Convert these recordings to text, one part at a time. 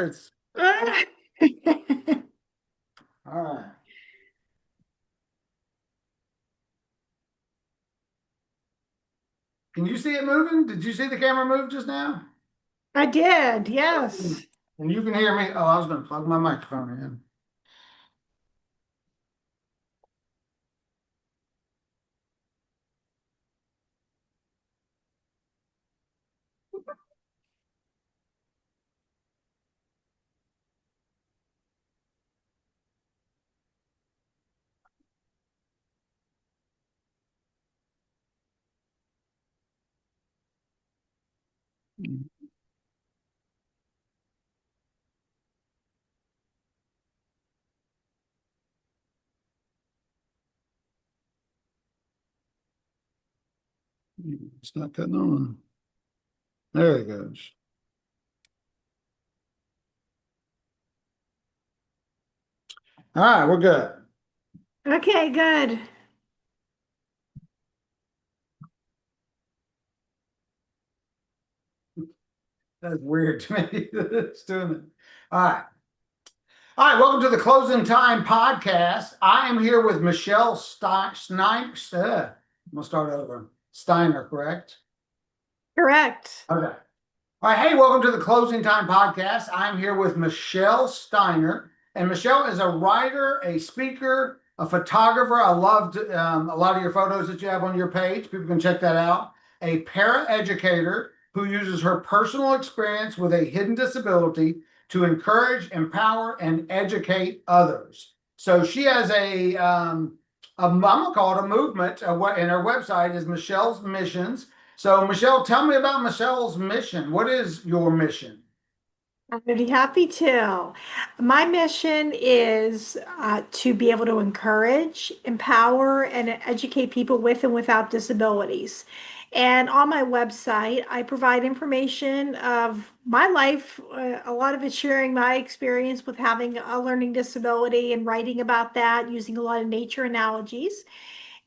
words. All right. Can you see it moving? Did you see the camera move just now? I did, yes. And you can hear me. Oh, I was going to plug my microphone in. It's not cutting on. There it goes. All right, we're good. Okay, good. That's weird to me that it's doing it. All right. All right, welcome to the Closing Time podcast. I am here with Michelle Steiner. I'm gonna start over. Steiner, correct? Correct. Okay. All right, hey, welcome to the Closing Time podcast. I'm here with Michelle Steiner, and Michelle is a writer, a speaker, a photographer. I loved a lot of your photos that you have on your page. People can check that out. A paraeducator who uses her personal experience with a hidden disability to encourage, empower, and educate others. So she has I'm gonna call it a movement. And her website is Michelle's Missions. So, Michelle, tell me about Michelle's mission. What is your mission? I'd be happy to. My mission is to be able to encourage, empower, and educate people with and without disabilities. And on my website, I provide information of my life. A lot of it sharing my experience with having a learning disability and writing about that, using a lot of nature analogies.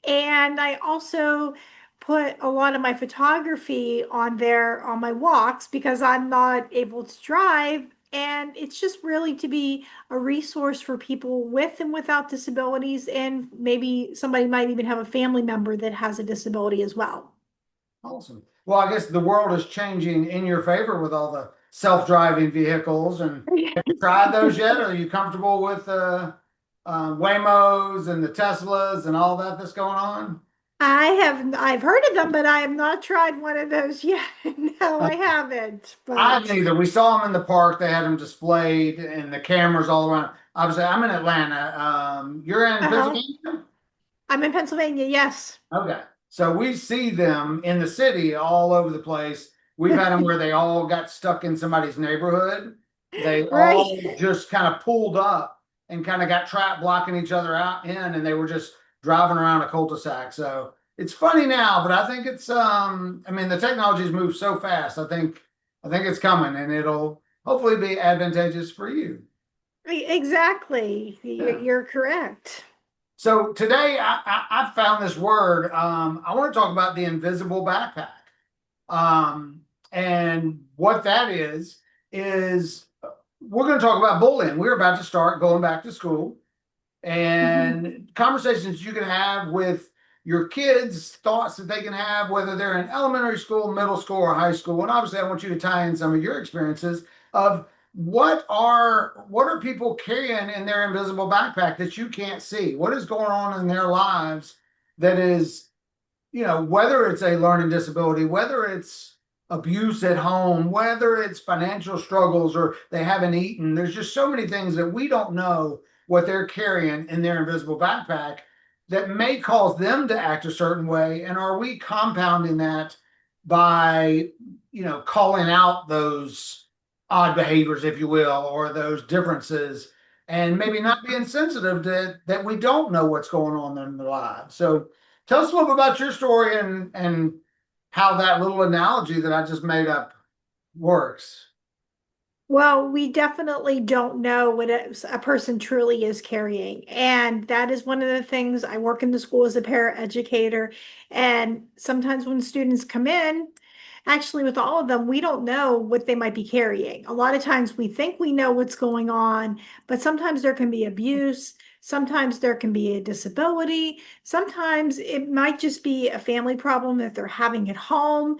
And I also put a lot of my photography on there on my walks because I'm not able to drive. And it's just really to be a resource for people with and without disabilities. And maybe somebody might even have a family member that has a disability as well. Awesome. Well, I guess the world is changing in your favor with all the self-driving vehicles. And have you tried those yet? Are you comfortable with Waymos and the Teslas and all that that's going on? I've heard of them, but I have not tried one of those yet. No, I haven't. I haven't But either. We saw them in the park. They had them displayed and the cameras all around. Obviously, I'm in Atlanta. You're in uh-huh. Pennsylvania? I'm in Pennsylvania, yes. Okay. So we see them in the city all over the place. We've had them where they all got stuck in somebody's neighborhood. They Right. all just kind of pulled up and kind of got trapped blocking each other out in, and they were just driving around a cul-de-sac. So it's funny now, but I think it's I mean the technology's moved so fast. I think it's coming and it'll hopefully be advantageous for you. Exactly. Yeah. You're correct. So today I found this word. I want to talk about the invisible backpack. And what that is we're going to talk about bullying. We're about to start going back to school Mhm. and conversations you can have with your kids, thoughts that they can have, whether they're in elementary school, middle school, or high school. And obviously, I want you to tie in some of your experiences of what are people carrying in their invisible backpack that you can't see? What is going on in their lives that is, whether it's a learning disability, whether it's abuse at home, whether it's financial struggles or they haven't eaten. There's just so many things that we don't know what they're carrying in their invisible backpack that may cause them to act a certain way. And are we compounding that by, calling out those odd behaviors, if you will, or those differences, and maybe not being sensitive to that we don't know what's going on in their lives. So tell us a little bit about your story and how that little analogy that I just made up works. Well, we definitely don't know what a person truly is carrying. And that is one of the things. I work in the school as a paraeducator. And sometimes when students come in, actually with all of them, we don't know what they might be carrying. A lot of times we think we know what's going on, but sometimes there can be abuse. Sometimes there can be a disability. Sometimes it might just be a family problem that they're having at home.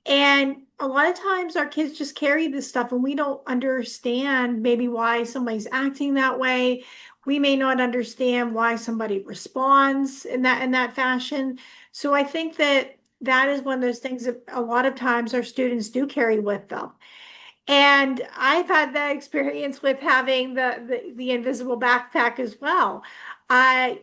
And a lot of times our kids just carry this stuff and we don't understand maybe why somebody's acting that way. We may not understand why somebody responds in that fashion. So I think that that is one of those things that a lot of times our students do carry with them. And I've had that experience with having the invisible backpack as well.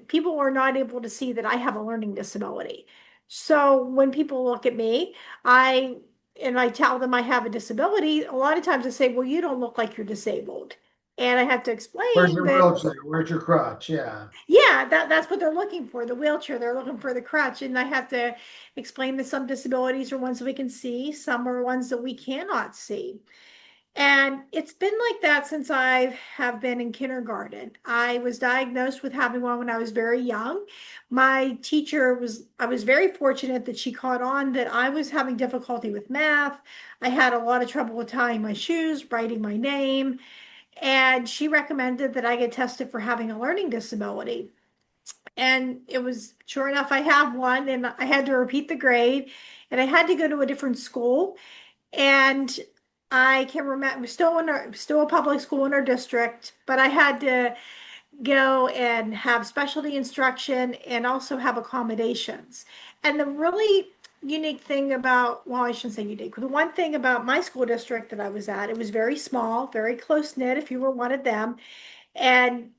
People were not able to see that I have a learning disability. So when people look at me, I I tell them I have a disability, a lot of times they say, "Well, you don't look like you're disabled." And I have to Where's explain your that, wheelchair? Where's your crutch? Yeah. yeah, that's what they're looking for, the wheelchair. They're looking for the crutch. And I have to explain that some disabilities are ones that we can see, some are ones that we cannot see. And it's been like that since I have been in kindergarten. I was diagnosed with having one when I was very young. I was very fortunate that she caught on that I was having difficulty with math. I had a lot of trouble with tying my shoes, writing my name, and she recommended that I get tested for having a learning disability. And it was sure enough, I have one, and I had to repeat the grade, and I had to go to a different school. And I can remember, it was still a public school in our district, but I had to go and have specialty instruction and also have accommodations. And the really unique thing about, well, I shouldn't say unique, the one thing about my school district that I was at, it was very small, very close knit if you were one of them. And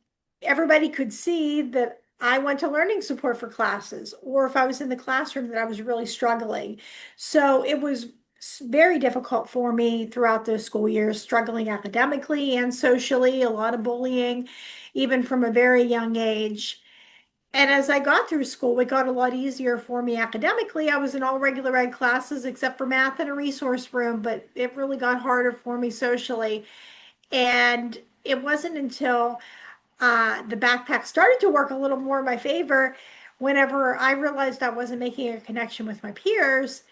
everybody could see that I went to learning support for classes, or if I was in the classroom that I was really struggling. So it was very difficult for me throughout those school years, struggling academically and socially, a lot of bullying, even from a very young age. And as I got through school, it got a lot easier for me academically. I was in all regular ed classes except for math and a resource room, but it really got harder for me socially. And it wasn't until the backpack started to work a little more in my favor whenever I realized I wasn't making a connection with my peers.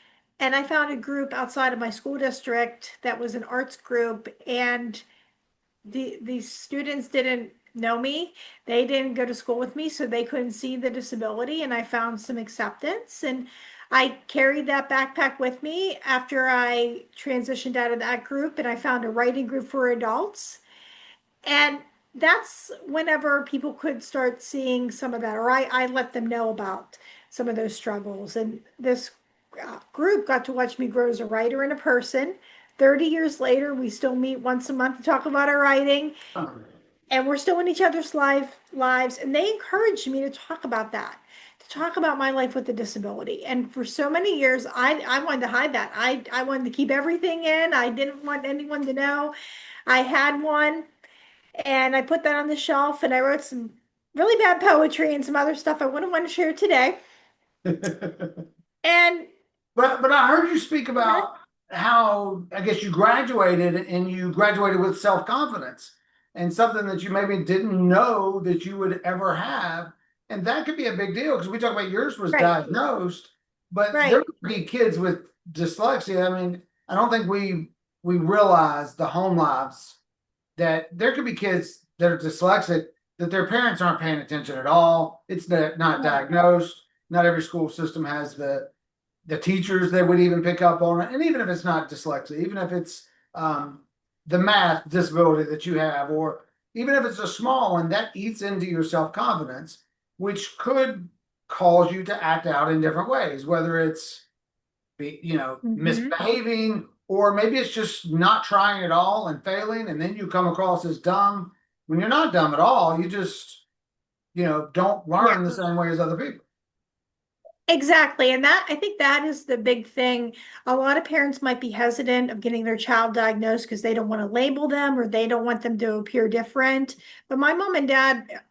And I found a group outside of my school district that was an arts group, and these students didn't know me. They didn't go to school with me, so they couldn't see the disability, and I found some acceptance. And I carried that backpack with me after I transitioned out of that group, and I found a writing group for adults. And that's whenever people could start seeing some of that, or I let them know about some of those struggles. And this group got to watch me grow as a writer and a person. 30 years later, we still meet once a month to talk about our writing, Oh, and we're still in each other's lives. And they encouraged me to talk about that, to talk about my life with a disability. And for so many years, I wanted to hide that. I wanted to keep everything in. I didn't want anyone to know I had one. And I put that on the shelf and I wrote some really bad poetry and some other stuff I wouldn't want to share today. And but I heard you speak about how I guess you graduated and you graduated with self-confidence and something that you maybe didn't know that you would ever have. And that could be a big deal because we talk about yours was right, diagnosed, but there right. could be kids with dyslexia. I mean, I don't think we realize the home lives that there could be kids that are dyslexic that their parents aren't paying attention at all. It's not Yeah. diagnosed. Not every school system has the teachers that would even pick up on it. And even if it's not dyslexia, even if it's the math disability that you have, or even if it's a small one, that eats into your self confidence, which could cause you to act out in different ways, whether it's Hmm. misbehaving, or maybe it's just not trying at all and failing, and then you come across as dumb when you're not dumb at all. You just, don't Yeah. learn the same way as other people. Exactly. And that I think that is the big thing. A lot of parents might be hesitant of getting their child diagnosed because they don't want to label them or they don't want them to appear different. But my mom and dad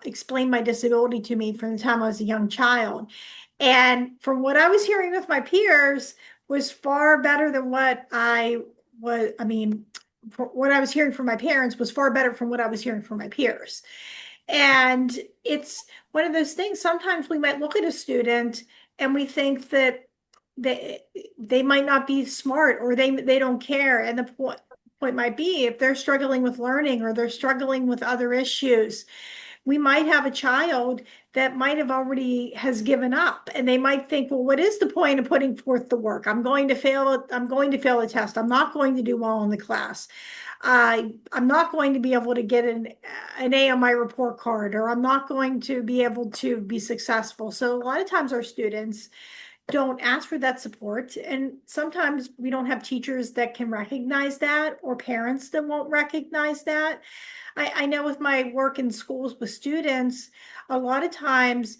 explained my disability to me from the time I was a young child. And from what I was hearing with my peers was far better than what I mean, what I was hearing from my parents was far better from what I was hearing from my peers. And it's one of those things. Sometimes we might look at a student and we think that they they might not be smart, or they don't care. And the point might be, if they're struggling with learning or they're struggling with other issues, we might have a child that might have already has given up, and they might think, well, what is the point of putting forth the work? I'm going to fail a test. I'm not going to do well in the class. I'm not going to be able to get an A on my report card, or I'm not going to be able to be successful. So a lot of times our students don't ask for that support. And sometimes we don't have teachers that can recognize that, or parents that won't recognize that. I know with my work in schools with students, a lot of times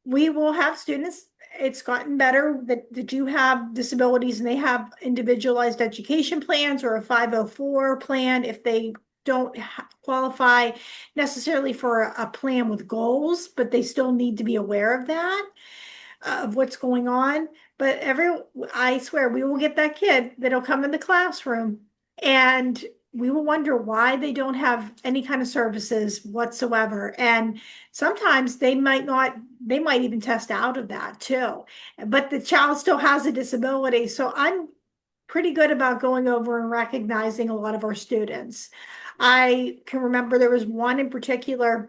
we will have students, it's gotten better, that do have disabilities, and they have individualized education plans or a 504 plan if they don't qualify necessarily for a plan with goals, but they still need to be aware of that, of what's going on. But I swear, we will get that kid that'll come in the classroom, and we will wonder why they don't have any kind of services whatsoever. And sometimes they might even test out of that too. But the child still has a disability. So I'm pretty good about going over and recognizing a lot of our students. I can remember there was one in particular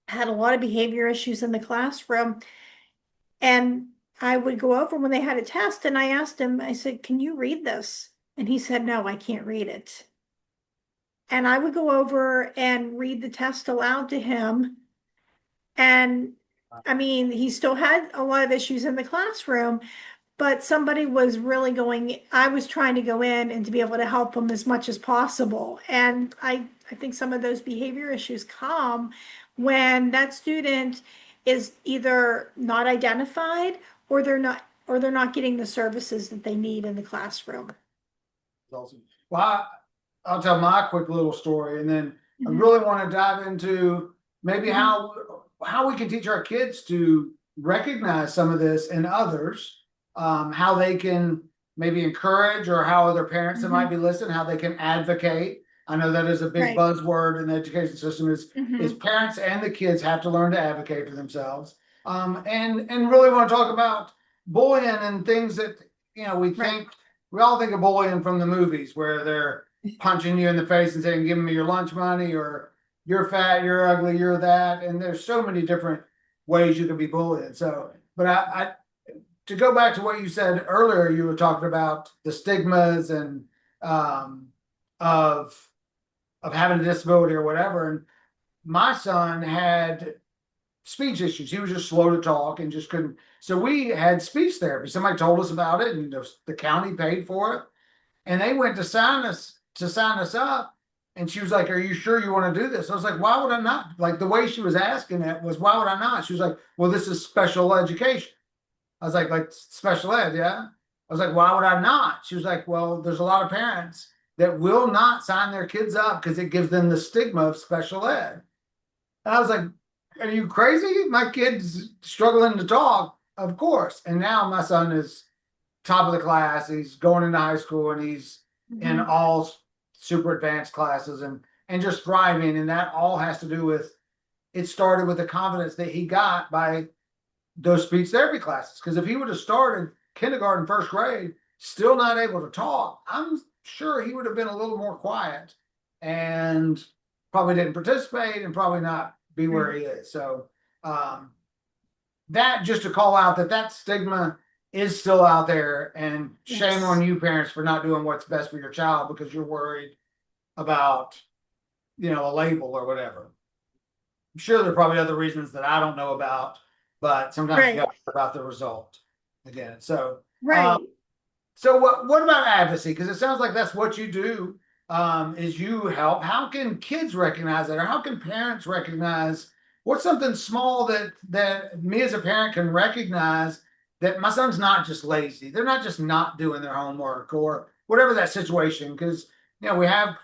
had a lot of behavior issues in the classroom, and I would go over when they had a test, and I asked him, I said, can you read this? And he said, no, I can't read it. And I would go over and read the test aloud to him. And I mean, he still had a lot of issues in the classroom, but somebody was really I was trying to go in and to be able to help him as much as possible. And I think some of those behavior issues come when that student is either not identified, or they're not getting the services that they need in the classroom. Awesome. Well, I'll tell my quick little story, and then I Mhm. really want to dive into maybe Mhm. how we can teach our kids to recognize some of this in others, how they can maybe encourage, or how other parents that might Mhm. be listening, how they can advocate. I know that is a big Right. buzzword in the education system, is Mhm. parents and the kids have to learn to advocate for themselves. And really want to talk about bullying and things that we Right. think we all think of bullying from the movies where they're punching you in the face and saying, "Give me your lunch money," or "You're fat, you're ugly, you're that." And there's so many different ways you can be bullied. So, but I to go back to what you said earlier, you were talking about the stigmas and um, of having a disability or whatever. And my son had speech issues. He was just slow to talk and just couldn't. So we had speech therapy. Somebody told us about it, and the county paid for it. And they went to sign us up. And she was like, "Are you sure you want to do this?" I was like, "Why would I not?" Like the way she was asking it was, "Why would I not?" She was like, "Well, this is special education." I was like special ed, yeah. I was like, "Why would I not?" She was like, "Well, there's a lot of parents that will not sign their kids up because it gives them the stigma of special ed." And I was like, "Are you crazy? My kid's struggling to talk, of course." And now my son is top of the class. He's going into high school, and he's in Mhm. all super advanced classes, and just thriving. And that all has to do with it started with the confidence that he got by those speech therapy classes. Because if he would have started kindergarten, first grade, still not able to talk, I'm sure he would have been a little more quiet and probably didn't participate and probably not be where Right. he is. So um, that just to call out that stigma is still out there, and shame on Yes. you parents for not doing what's best for your child because you're worried about a label or whatever. I'm sure there are probably other reasons that I don't know about, but sometimes you got Right. to hear about the result again. So Right. so what about advocacy? Because it sounds like that's what you do. Is you help. How can kids recognize that, or how can parents recognize what's something small that me as a parent can recognize that my son's not just lazy. They're not just not doing their homework or whatever that situation. Because we have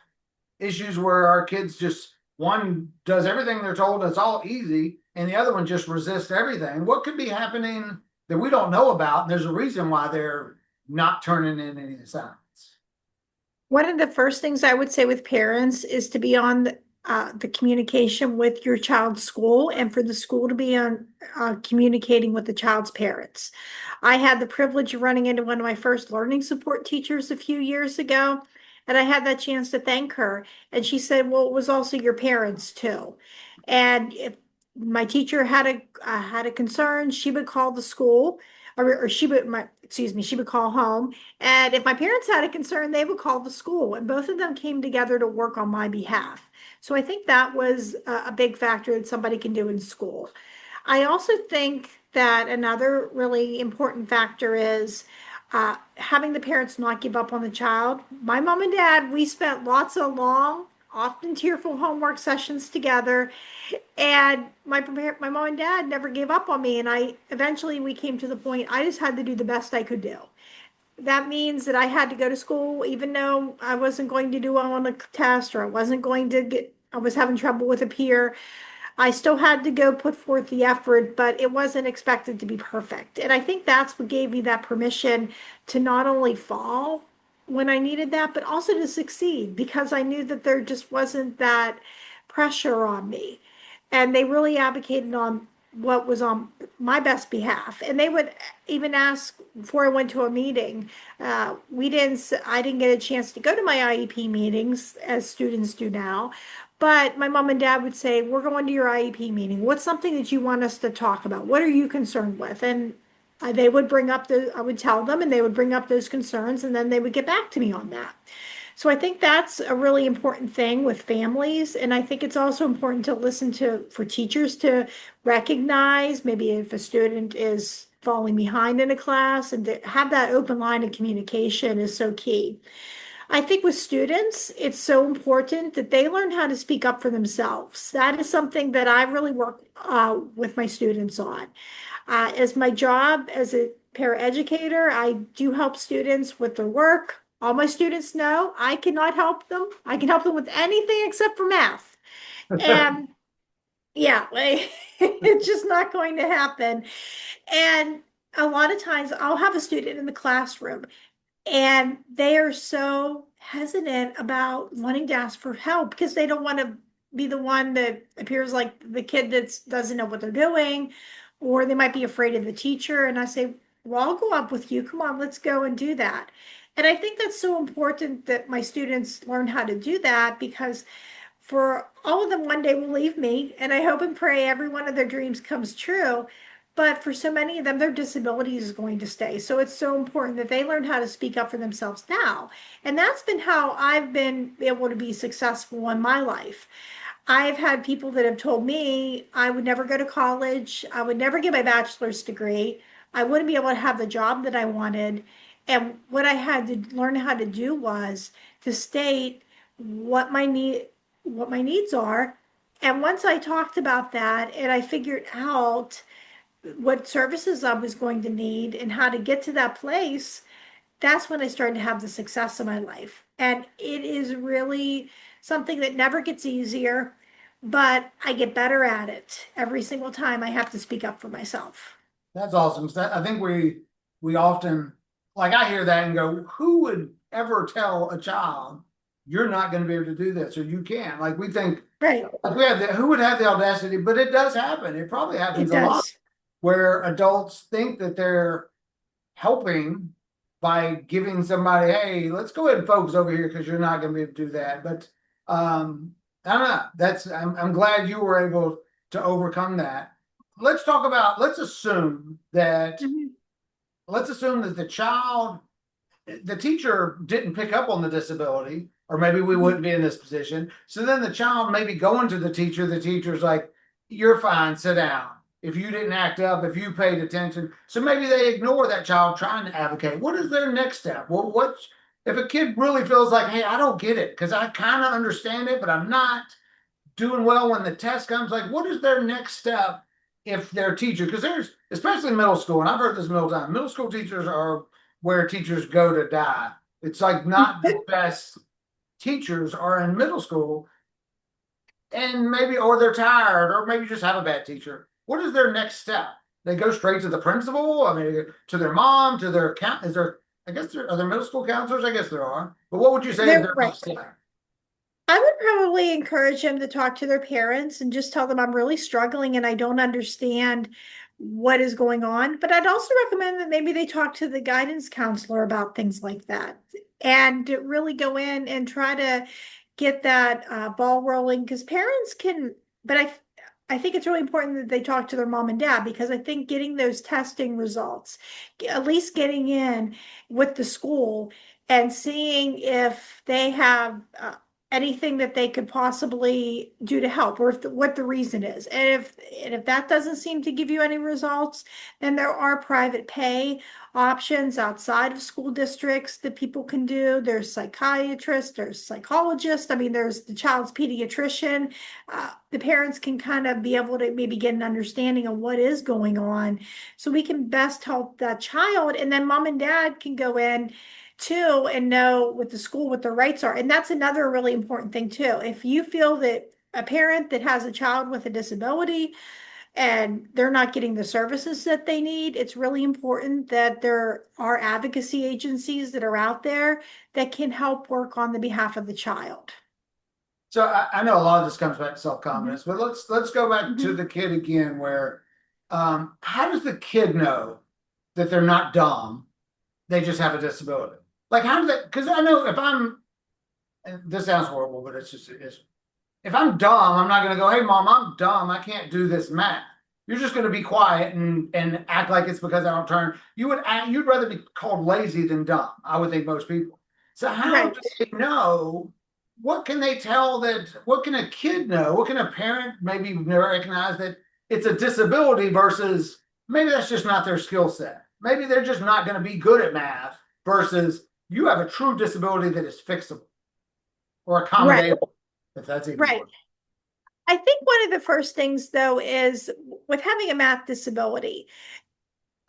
issues where our kids just one does everything they're told, it's all easy, and the other one just resists everything. What could be happening that we don't know about? And there's a reason why they're not turning in any signs. One of the first things I would say with parents is to be the communication with your child's school and for the school to be on communicating with the child's parents. I had the privilege of running into one of my first learning support teachers a few years ago, and I had that chance to thank her. And she said, "Well, it was also your parents too." And if my teacher had a concern, she would call the school, or she would my excuse me, she would call home. And if my parents had a concern, they would call the school, and both of them came together to work on my behalf. So I think that was a big factor that somebody can do in school. I also think that another really important factor is having the parents not give up on the child. My mom and dad, we spent lots of long, often tearful homework sessions together, and my mom and dad never gave up on me. And I eventually we came to the point I just had to do the best I could do. That means that I had to go to school, even though I wasn't going to do well on a test or I was having trouble with a peer. I still had to go put forth the effort, but it wasn't expected to be perfect. And I think that's what gave me that permission to not only fall when I needed that, but also to succeed because I knew that there just wasn't that pressure on me. And they really advocated on what was on my best behalf. And they would even ask before I went to a meeting. I didn't get a chance to go to my IEP meetings as students do now, but my mom and dad would say, "We're going to your IEP meeting. What's something that you want us to talk about? What are you concerned with?" And they would I would tell them, and they would bring up those concerns, and then they would get back to me on that. So I think that's a really important thing with families. And I think it's also important to for teachers to recognize maybe if a student is falling behind in a class and to have that open line of communication is so key. I think with students, it's so important that they learn how to speak up for themselves. That is something that I really work with my students on. As my job as a paraeducator, I do help students with their work. All my students know I cannot help them. I can help them with anything except for math. And yeah, like, it's just not going to happen. And a lot of times I'll have a student in the classroom and they are so hesitant about wanting to ask for help because they don't want to be the one that appears like the kid that doesn't know what they're doing, or they might be afraid of the teacher. And I say, "Well, I'll go up with you. Come on, let's go and do that." And I think that's so important that my students learn how to do that because for all of them one day will leave me, and I hope and pray every one of their dreams comes true. But for so many of them, their disability is going to stay. So it's so important that they learn how to speak up for themselves now. And that's been how I've been able to be successful in my life. I've had people that have told me I would never go to college, I would never get my bachelor's degree, I wouldn't be able to have the job that I wanted. And what I had to learn how to do was to state what what my needs are. And once I talked about that and I figured out what services I was going to need and how to get to that place, that's when I started to have the success of my life. And it is really something that never gets easier, but I get better at it every single time I have to speak up for myself. That's awesome. I think we often like I hear that and go, who would ever tell a child you're not going to be able to do this or you can't? Like we think Right. like we have who would have the audacity, but it does happen. It probably It happens a lot does. where adults think that they're helping by giving somebody, hey, let's go ahead and focus over here because you're not going to be able to do that. But I don't know. I'm glad you were able to overcome that. Let's talk about. Mhm. Let's assume that the teacher didn't pick up on the disability, or maybe we Mhm. wouldn't be in this position. So then the child maybe going to the teacher's like, "You're fine, sit down." If you didn't act up, if you paid attention, so maybe they ignore that child trying to advocate. What is their next step? Well, what if a kid really feels like, "Hey, I don't get it because I kind of understand it, but I'm not doing well when the test comes." Like, what is their next step if their teacher? Because there's especially middle school, and I've heard this middle time. Middle school teachers are where teachers go to die. It's like not the best teachers are in middle school, and maybe or they're tired, or maybe just have a bad teacher. What is their next step? They go straight to the principal. I mean, to their mom, to their count. Is there? I guess there are there middle school counselors. I guess there are. But what would you say is They're their right. next step? I would probably encourage them to talk to their parents and just tell them I'm really struggling and I don't understand what is going on. But I'd also recommend that maybe they talk to the guidance counselor about things like that and to really go in and try to get that ball rolling because parents can, but I think it's really important that they talk to their mom and dad because I think getting those testing results, at least getting in with the school and seeing if they have anything that they could possibly do to help or if what the reason is. And if that doesn't seem to give you any results, then there are private pay options outside of school districts that people can do. There's psychiatrists, there's psychologists. I mean, there's the child's pediatrician. The parents can kind of be able to maybe get an understanding of what is going on so we can best help that child. And then mom and dad can go in too and know with the school what their rights are. And that's another really important thing too. If you feel that a parent that has a child with a disability and they're not getting the services that they need, it's really important that there are advocacy agencies that are out there that can help work on the behalf of the child. So I know a lot of this comes back to Mhm. self-confidence, but let's go back to Mhm. the kid again, where how does the kid know that they're not dumb? They just have a disability. Like how do they? Because I know if I'm, and this sounds horrible, but it's just it's if I'm dumb, I'm not going to go, hey, mom, I'm dumb. I can't do this math. You're just going to be quiet and act like it's because I don't turn. You'd rather be called lazy than dumb. I would think most people. So how do Right, they know? What can they tell that? What can a kid know? What can a parent maybe recognize that it's a disability versus maybe that's just not their skill set. Maybe they're just not going to be good at math versus you have a true disability that is fixable or right, accommodatable, if that's even right. worse. I think one of the first things, though, is with having a math disability,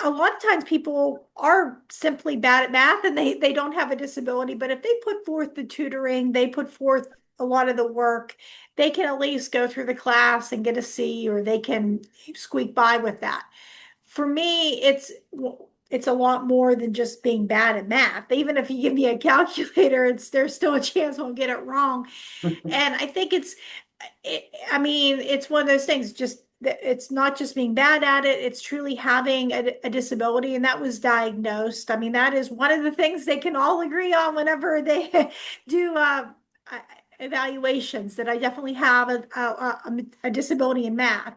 a lot of times people are simply bad at math and they don't have a disability, but if they put forth the tutoring, they put forth a lot of the work, they can at least go through the class and get a C or they can squeak by with that. For me, it's a lot more than just being bad at math. Even if you give me a calculator, it's there's still a chance I'll get it wrong. And I think I mean, it's one of those things, just it's not just being bad at it, it's truly having a disability. And that was diagnosed. I mean, that is one of the things they can all agree on whenever they do evaluations that I definitely have a disability in math.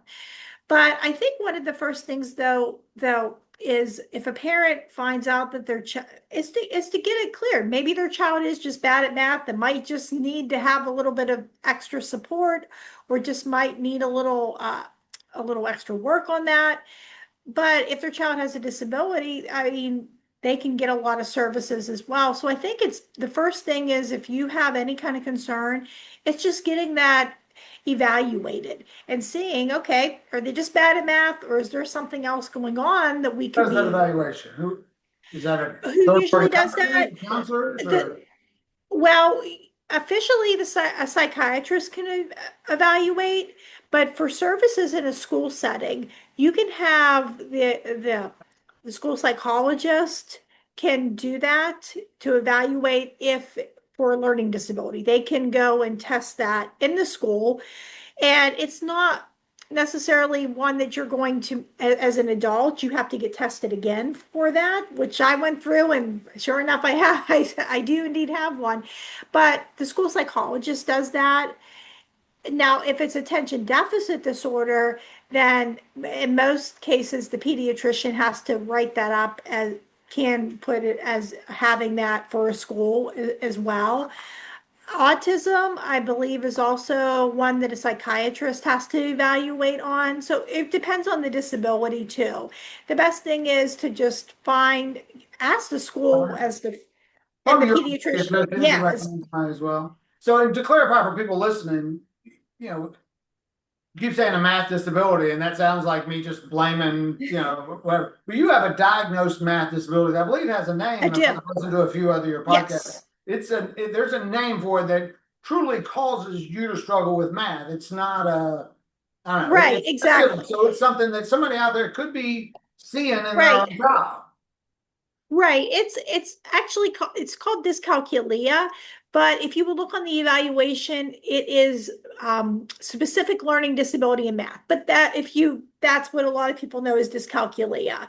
But I think one of the first things though, is if a parent finds out that their child is to get it cleared. Maybe their child is just bad at math and might just need to have a little bit of extra support, or just might need a little extra work on that. But if their child has a disability, I mean, they can get a lot of services as well. So I think it's the first thing is if you have any kind of concern, it's just getting that evaluated and seeing, okay, are they just bad at math or is there something else going on that we Who could does that be, evaluation? Who is that a who third usually party does that? company, counselors, The, or well, officially, a psychiatrist can evaluate, but for services in a school setting, you can have the school psychologist can do that to evaluate if for a learning disability. They can go and test that in the school, and it's not necessarily one that you're going to, as an adult, you have to get tested again for that, which I went through, and sure enough, I have, I do indeed have one. But the school psychologist does that. Now, if it's attention deficit disorder, then in most cases, the pediatrician has to write that up as can put it as having that for a school as well. Autism, I believe, is also one that a psychiatrist has to evaluate on. So it depends on the disability too. The best thing is to just ask the school as the, and from the your pediatrician. pediatrician to Yes, recommend mine as well? So, and to clarify for people listening, you know, you keep saying a math disability, and that sounds like me just blaming, whatever. But you have a diagnosed math disability. I believe it has a I name. I've do. listened to a few other your podcasts. Yes, There's a name for it that truly causes you to struggle with math. It's not a, I don't know. right, It's exactly. so it's something that somebody out there could be seeing in their Right. own job. Right. It's actually it's called dyscalculia, But if you will look on the evaluation, it is specific learning disability in math. But that's what a lot of people know is dyscalculia.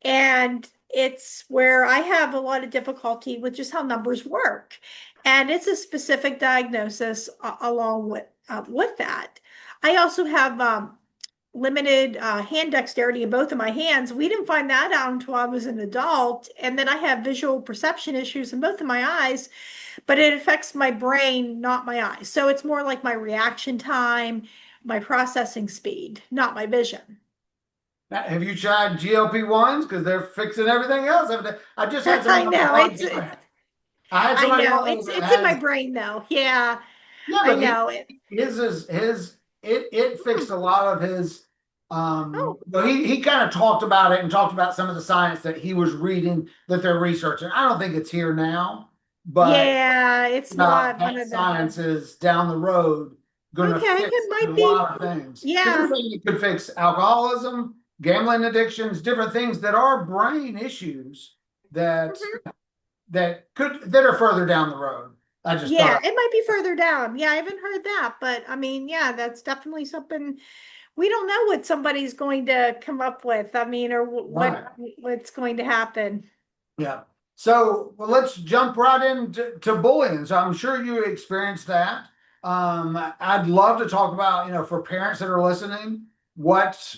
And it's where I have a lot of difficulty with just how numbers work. And it's a specific diagnosis along with that. I also have limited hand dexterity in both of my hands. We didn't find that out until I was an adult. And then I have visual perception issues in both of my eyes, but it affects my brain, not my eyes. So it's more like my reaction time, my processing speed, not my vision. Now, have you tried GLP-1s? Because they're fixing everything else. I just had I somebody on the know podcast. I had I somebody know on that it's in my has, brain though. Yeah, yeah, I but know it. it Hmm. fixed a lot of his Oh, but he kind of talked about it and talked about some of the science that he was reading that they're researching. I don't think it's here now, but yeah, it's about not one that of the. science is down the road going to Okay, fix it a might be. lot of things. Because they're Yeah. saying it could fix alcoholism, gambling addictions, different things that are brain issues that Mhm. that are further down the road. I just Yeah, thought, it might be further down. Yeah, I haven't heard that, but I mean, yeah, that's definitely something we don't know what somebody's going to come up with. I mean, or right. what's going to happen. Yeah. So well, let's jump right into bullying. So I'm sure you experienced that. I'd love to talk about, for parents that are listening, what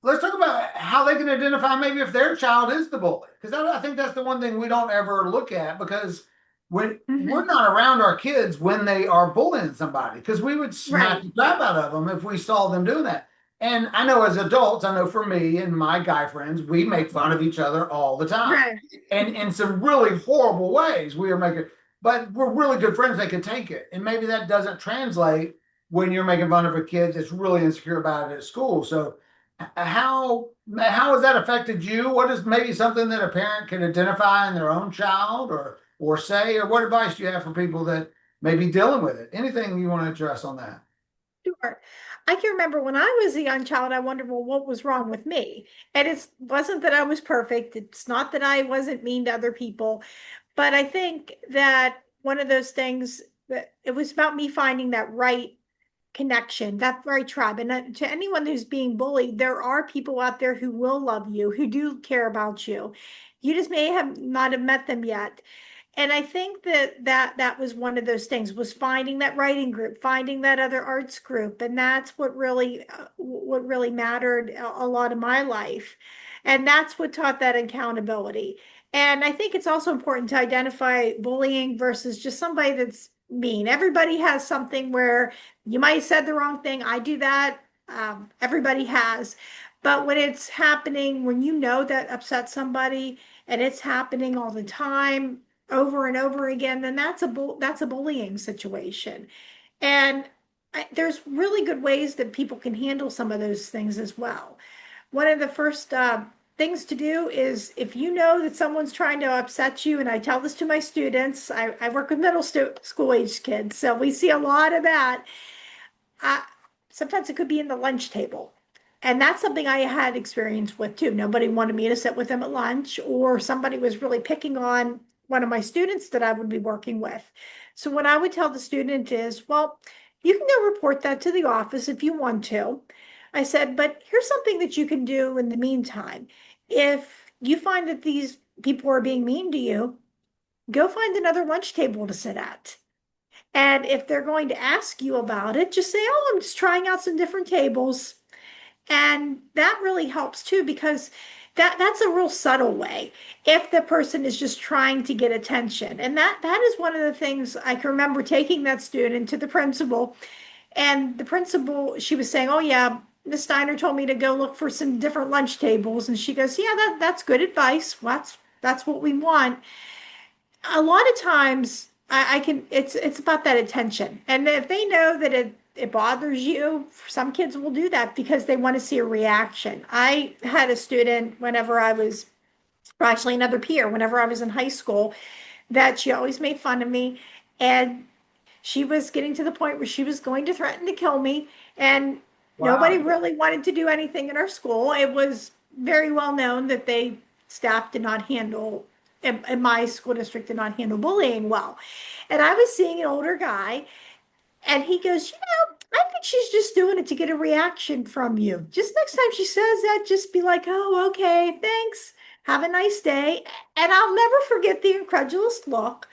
let's talk about how they can identify maybe if their child is the bully. Because I think that's the one thing we don't ever look at because when we're Hmm. not around our kids when they are bullying somebody, because we would smack Right. the crap out of them if we saw them doing that. And I know as adults, I know for me and my guy friends, we make fun of each other all the time. Right. And in some really horrible ways, we are making, but we're really good friends that can take it. And maybe that doesn't translate when you're making fun of a kid that's really insecure about it at school. So how has that affected you? What is maybe something that a parent can identify in their own child or say, or what advice do you have for people that may be dealing with it? Anything you want to address on that? Sure. I can remember when I was a young child, I wondered, well, what was wrong with me? And it wasn't that I was perfect. It's not that I wasn't mean to other people, but I think that one of those things that it was about me finding that right connection, that right tribe. And to anyone who's being bullied, there are people out there who will love you, who do care about you. You just may have not have met them yet. And I think that was one of those things was finding that writing group, finding that other arts group, and that's what really mattered a lot of my life. And that's what taught that accountability. And I think it's also important to identify bullying versus just somebody that's mean. Everybody has something where you might have said the wrong thing. I do that. Everybody has. But when it's happening, when you know that upsets somebody and it's happening all the time, over and over again, then that's a bullying situation. And there's really good ways that people can handle some of those things as well. One of the first things to do is if you know that someone's trying to upset you, and I tell this to my students, I work with school age kids, so we see a lot of that. Uh, Sometimes it could be in the lunch table. And that's something I had experience with too. Nobody wanted me to sit with them at lunch, or somebody was really picking on one of my students that I would be working with. So what I would tell the student is, well, you can go report that to the office if you want to. I said, but here's something that you can do in the meantime. If you find that these people are being mean to you, go find another lunch table to sit at. And if they're going to ask you about it, just say, oh, I'm just trying out some different tables. And that really helps too, because that's a real subtle way if the person is just trying to get attention. And that is one of the things I can remember taking that student to the principal. And the principal, she was saying, oh yeah, Miss Steiner told me to go look for some different lunch tables. And she goes, yeah, that's good advice. Well, that's what we want. A lot of times I can it's about that attention. And if they know that it bothers you, some kids will do that because they want to see a reaction. I had a student whenever I was, or actually another peer, whenever I was in high school, that she always made fun of me. And she was getting to the point where she was going to threaten to kill me. And nobody Wow. really wanted to do anything in our school. It was very well known that staff did not handle in my school district did not handle bullying well. And I was seeing an older guy, and he goes, I think she's just doing it to get a reaction from you. Just next time she says that, just be like, oh, okay, thanks. Have a nice day. And I'll never forget the incredulous look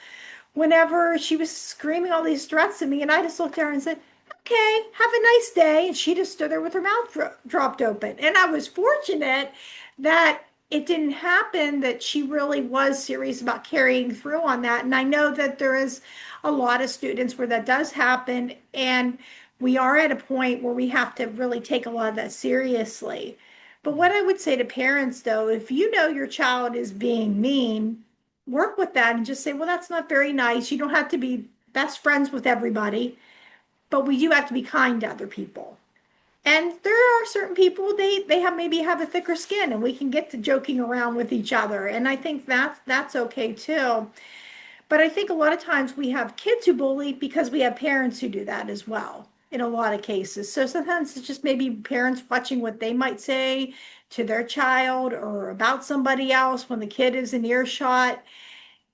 whenever she was screaming all these threats at me. And I just looked at her and said, okay, have a nice day. And she just stood there with her mouth dropped open. And I was fortunate that it didn't happen, that she really was serious about carrying through on that. And I know that there is a lot of students where that does happen. And we are at a point where we have to really take a lot of that seriously. But what I would say to parents, though, if you know your child is being mean, work with that and just say, well, that's not very nice. You don't have to be best friends with everybody, but we do have to be kind to other people. And there are certain people, they have maybe have a thicker skin and we can get to joking around with each other. And I think that's okay too. But I think a lot of times we have kids who bully because we have parents who do that as well in a lot of cases. So sometimes it's just maybe parents watching what they might say to their child or about somebody else when the kid is in earshot.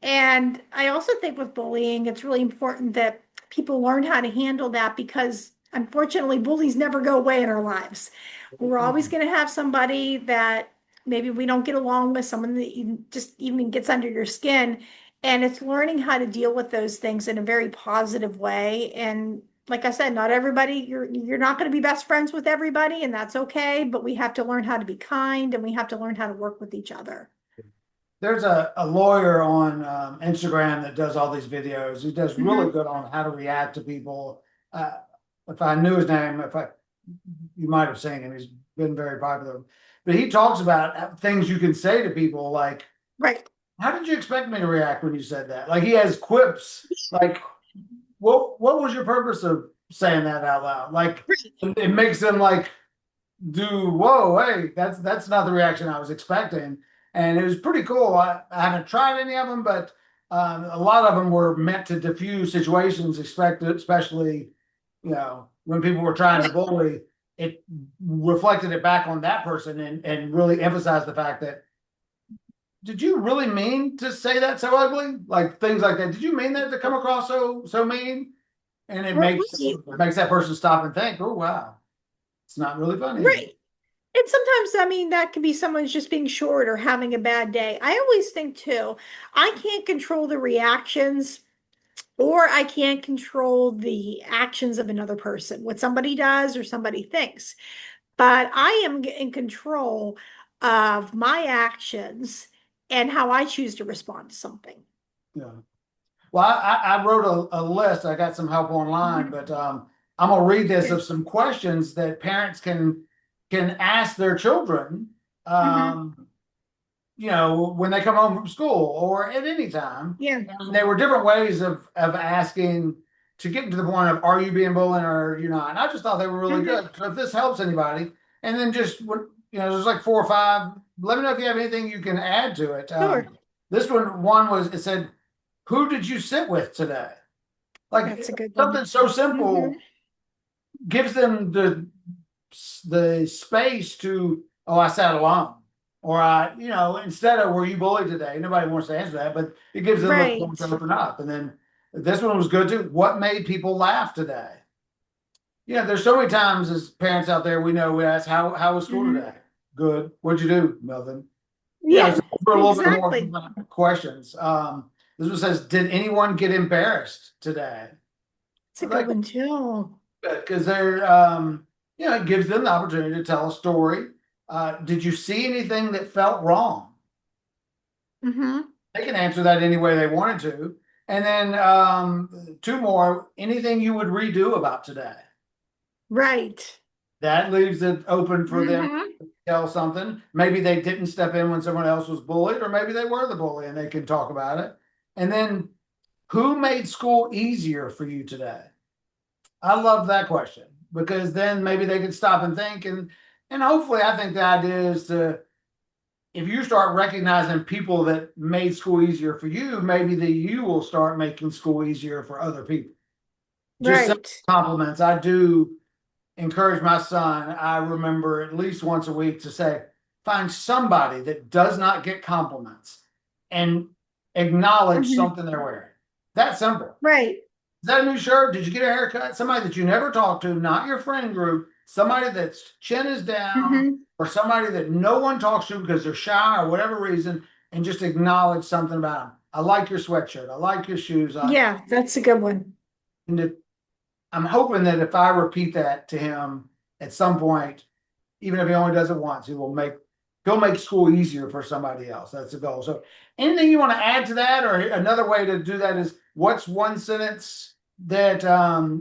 And I also think with bullying, it's really important that people learn how to handle that, because unfortunately, bullies never go away in our lives. We're always going to have somebody that maybe we don't get along with, someone that just even gets under your skin. And it's learning how to deal with those things in a very positive way. And like I said, not everybody, you're not going to be best friends with everybody, and that's okay. But we have to learn how to be kind, and we have to learn how to work with each other. There's a lawyer on Instagram that does all these videos. He does really Hmm. good on how to react to people. If I knew his name, if I you might have seen him. He's been very popular. But he talks about things you can say to people like, Right. "How did you expect me to react when you said that?" Like he has quips. Like, what was your purpose of saying that out loud? Like it makes them like do whoa, hey, that's not the reaction I was expecting. And it was pretty cool. I haven't tried any of them, but a lot of them were meant to diffuse situations, expected, especially when people were trying to Right. bully. It reflected it back on that person and really emphasized the fact that did you really mean to say that so ugly? Like things like that. Did you mean that to come across so mean? And Right. it makes that person stop and think, oh wow, it's not really funny, is it? Right. And sometimes, I mean, that could be someone's just being short or having a bad day. I always think too, I can't control the reactions, or I can't control the actions of another person, what somebody does or somebody thinks. But I am in control of my actions and how I choose to respond to something. Yeah. Well, I wrote a list. I got some help online, Mhm. but I'm gonna read this of some questions that parents can ask their children. Mhm. Um, when they come home from school or at any time. Yeah. And there were different ways of asking to get to the point of are you being bullied or you're not. And I just thought they were really Mhm. good. So if this helps anybody, and then just there's like 4 or 5. Let me know if you have anything you can add to it. Sure. This one was it said, "Who did you sit with today?" Like That's a good one. something so Hmm. simple gives them the space to, oh, I sat alone. Or instead of were you bullied today? Nobody wants to answer that, but it gives them a Right. point to open up. And then this one was good too. What made people laugh today? Yeah, there's so many times as parents out there, we ask, how was school Hmm. today? Good. What'd you do? Nothing. So Yeah, for a little bit more exactly. questions. This one says, did anyone get embarrassed today? It's I a was good like, one too. because it gives them the opportunity to tell a story. Did you see anything that felt wrong? Hmm. They can answer that any way they wanted to. And then two more, anything you would redo about today? Right. That leaves it open for them Hmm. to tell something. Maybe they didn't step in when someone else was bullied, or maybe they were the bully and they can talk about it. And then who made school easier for you today? I love that question because then maybe they can stop and think and hopefully I think the idea is to if you start recognizing people that made school easier for you, maybe that you will start making school easier for other people. Just some Right. compliments. I do encourage my son. I remember at least once a week to say, find somebody that does not get compliments and acknowledge Mhm. something they're wearing. That simple. Right. Is that a new shirt? Did you get a haircut? Somebody that you never talked to, not your friend group, somebody that's chin is down, Hmm. or somebody that no one talks to because they're shy or whatever reason, and just acknowledge something about them. I like your sweatshirt. I like your shoes. Yeah, that's a good one. And I'm hoping that if I repeat that to him at some point, even if he only does it once, he'll make school easier for somebody else. That's the goal. So anything you want to add to that, or another way to do that is what's one sentence that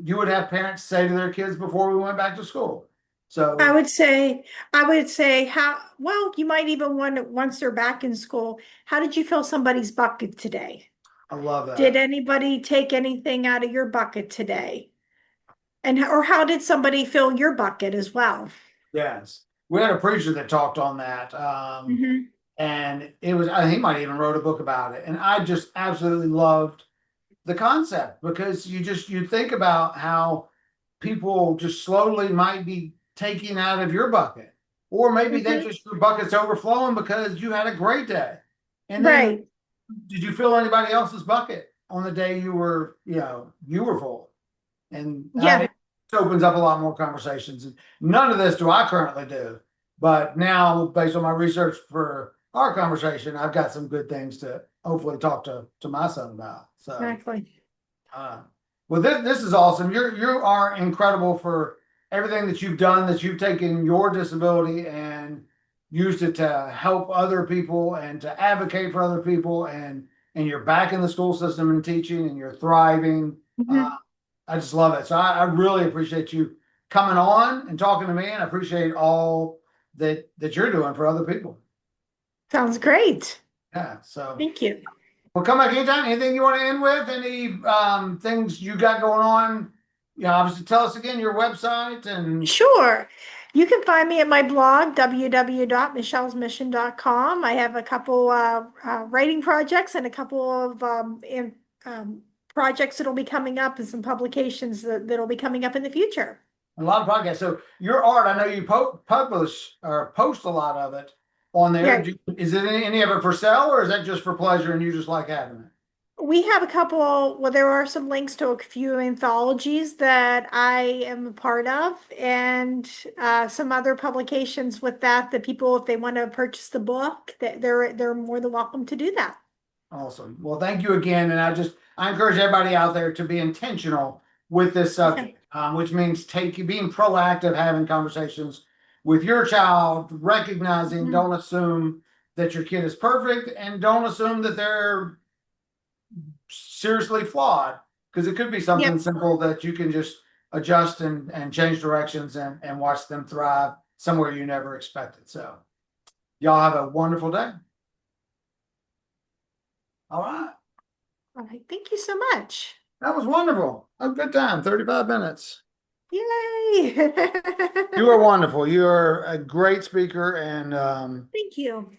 you would have parents say to their kids before we went back to school? I So would say, I would say how, well, you might even want once they're back in school, how did you fill somebody's bucket today? I love Did that. anybody take anything out of your bucket today? And or how did somebody fill your bucket as well? Yes. We had a preacher that talked on that. Hmm. And it was, I think he might even wrote a book about it. And I just absolutely loved the concept because you think about how people just slowly might be taking out of your bucket, or maybe they Hmm. just your bucket's overflowing because you had a great day. And then Right. did you fill anybody else's bucket on the day you were full? And Yeah, it opens up a lot more conversations. And none of this do I currently do, but now based on my research for our conversation, I've got some good things to hopefully talk to my son about. So exactly. uh, well, this is awesome. You are incredible for everything that you've done. That you've taken your disability and used it to help other people and to advocate for other people, and you're back in the school system and teaching, and you're thriving. Uh, Hmm. I just love it. So I really appreciate you coming on and talking to me, and I appreciate all that you're doing for other people. Sounds great. Yeah. So. Thank you. Well, come back anytime. Anything you want to end with? Any things you got going on? Obviously tell us again your website and Sure. You can find me at my blog, www.michellesmission.com. I have a couple writing projects and a couple of um, projects that'll be coming up and some publications that'll be coming up in the future. a lot of podcasts. So your art, I know you publish or post a lot of it on there. Yeah, Is it any of it for sale, or is that just for pleasure and you just like having it? we have a couple, well, there are some links to a few anthologies that I am a part of, and some other publications with that people, if they want to purchase the book, that they're more than welcome to do that. Awesome. Well, thank you again. And I encourage everybody out there to be intentional with this Okay. subject, which means being proactive, having conversations with your child, recognizing, Mhm. don't assume that your kid is perfect and don't assume that they're seriously flawed, because it could be something Yep. simple that you can just adjust and change directions and watch them thrive somewhere you never expected. So y'all have a wonderful day. All right. All right. Thank you so much. That was wonderful. A good time, 35 minutes. Yay. You are wonderful. You are a great speaker, and Thank you.